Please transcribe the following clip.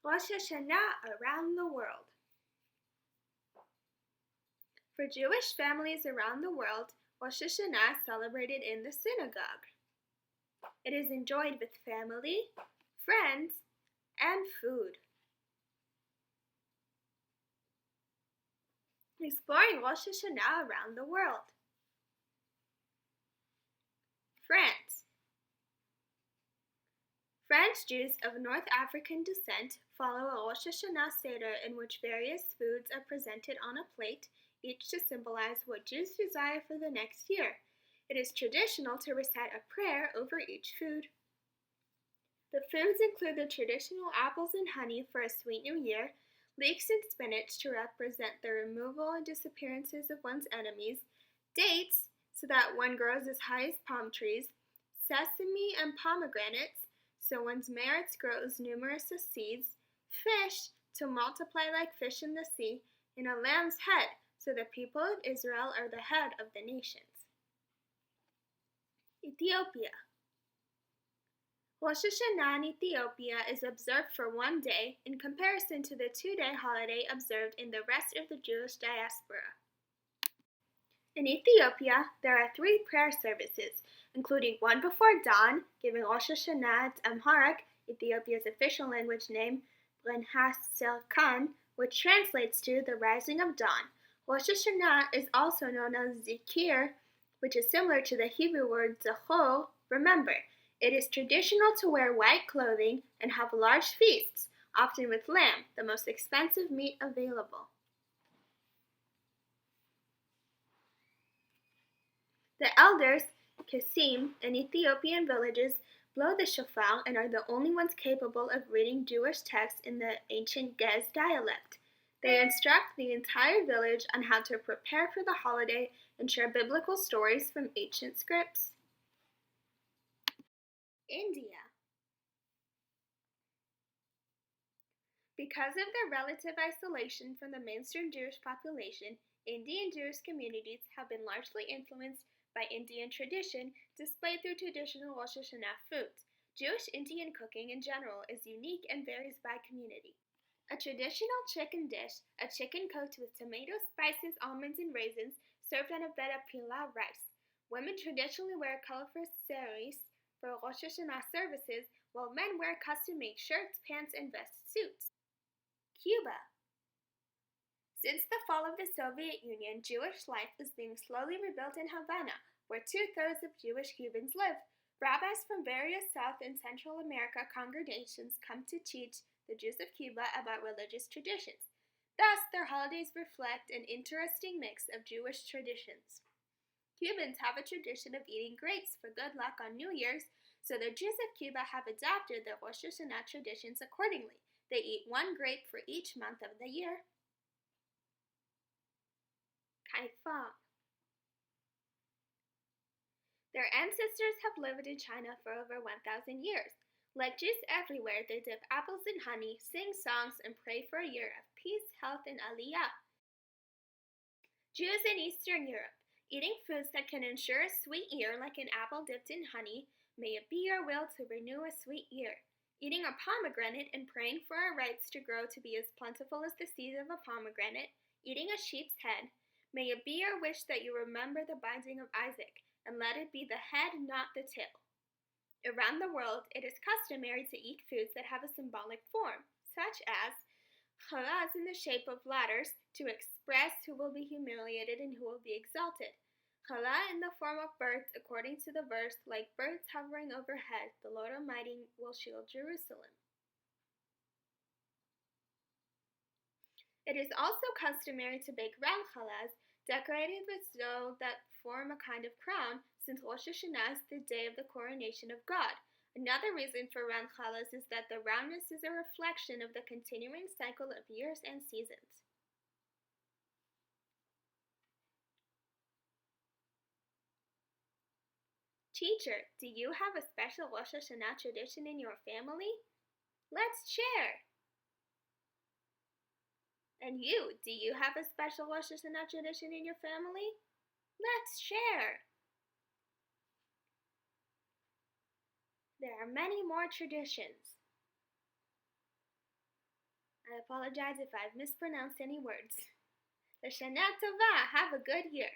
Rosh Hashanah around the world. For Jewish families around the world, Rosh Hashanah is celebrated in the synagogue. It is enjoyed with family, friends, and food. Exploring Rosh Hashanah around the world. France. French Jews of North African descent follow a Rosh Hashanah Seder in which various foods are presented on a plate, each to symbolize what Jews desire for the next year. It is traditional to recite a prayer over each food. The foods include the traditional apples and honey for a sweet new year, leeks and spinach to represent the removal and disappearances of one's enemies, dates so that one grows as high as palm trees, sesame and pomegranates so one's merits grow as numerous as seeds, fish to multiply like fish in the sea, and a lamb's head so the people of Israel are the head of the nations. Ethiopia. Rosh Hashanah in Ethiopia is observed for one day in comparison to the 2-day holiday observed in the rest of the Jewish diaspora. In Ethiopia, there are 3 prayer services, including one before dawn, giving Rosh Hashanah its Amharic, Ethiopia's official language name, Bren HaSelkan, which translates to the rising of dawn. Rosh Hashanah is also known as Zikir, which is similar to the Hebrew word Zachor, remember. It is traditional to wear white clothing and have large feasts, often with lamb, the most expensive meat available. The elders, Kesim, in Ethiopian villages blow the shofar and are the only ones capable of reading Jewish texts in the ancient Gez dialect. They instruct the entire village on how to prepare for the holiday and share biblical stories from ancient scripts. India. Because of their relative isolation from the mainstream Jewish population, Indian Jewish communities have been largely influenced by Indian tradition displayed through traditional Rosh Hashanah foods. Jewish Indian cooking in general is unique and varies by community. A traditional chicken dish, a chicken cooked with tomatoes, spices, almonds, and raisins, served on a bed of pilau rice. Women traditionally wear colorful saris for Rosh Hashanah services, while men wear custom-made shirts, pants, and vest suits. Cuba. Since the fall of the Soviet Union, Jewish life is being slowly rebuilt in Havana, where 2/3 of Jewish Cubans live. Rabbis from various South and Central America congregations come to teach the Jews of Cuba about religious traditions. Thus, their holidays reflect an interesting mix of Jewish traditions. Cubans have a tradition of eating grapes for good luck on New Year's, so the Jews of Cuba have adopted the Rosh Hashanah traditions accordingly. They eat 1 grape for each month of the year. Kaifang. Their ancestors have lived in China for over 1,000 years. Like Jews everywhere, they dip apples in honey, sing songs, and pray for a year of peace, health, and aliyah. Jews in Eastern Europe, eating foods that can ensure a sweet year like an apple dipped in honey, may it be your will to renew a sweet year. Eating a pomegranate and praying for our rights to grow to be as plentiful as the seed of a pomegranate, eating a sheep's head, may it be your wish that you remember the binding of Isaac, and let it be the head, not the tail. Around the world, it is customary to eat foods that have a symbolic form, such as challah in the shape of ladders to express who will be humiliated and who will be exalted. Challah in the form of birds, according to the verse, like birds hovering overhead, the Lord Almighty will shield Jerusalem. It is also customary to bake round challahs, decorated with dough that form a kind of crown, since Rosh Hashanah is the day of the coronation of God. Another reason for round challahs is that the roundness is a reflection of the continuing cycle of years and seasons. Teacher, do you have a special Rosh Hashanah tradition in your family? Let's share! And you, do you have a special Rosh Hashanah tradition in your family? Let's share! There are many more traditions. I apologize if I've mispronounced any words. L'Shana Tova, have a good year.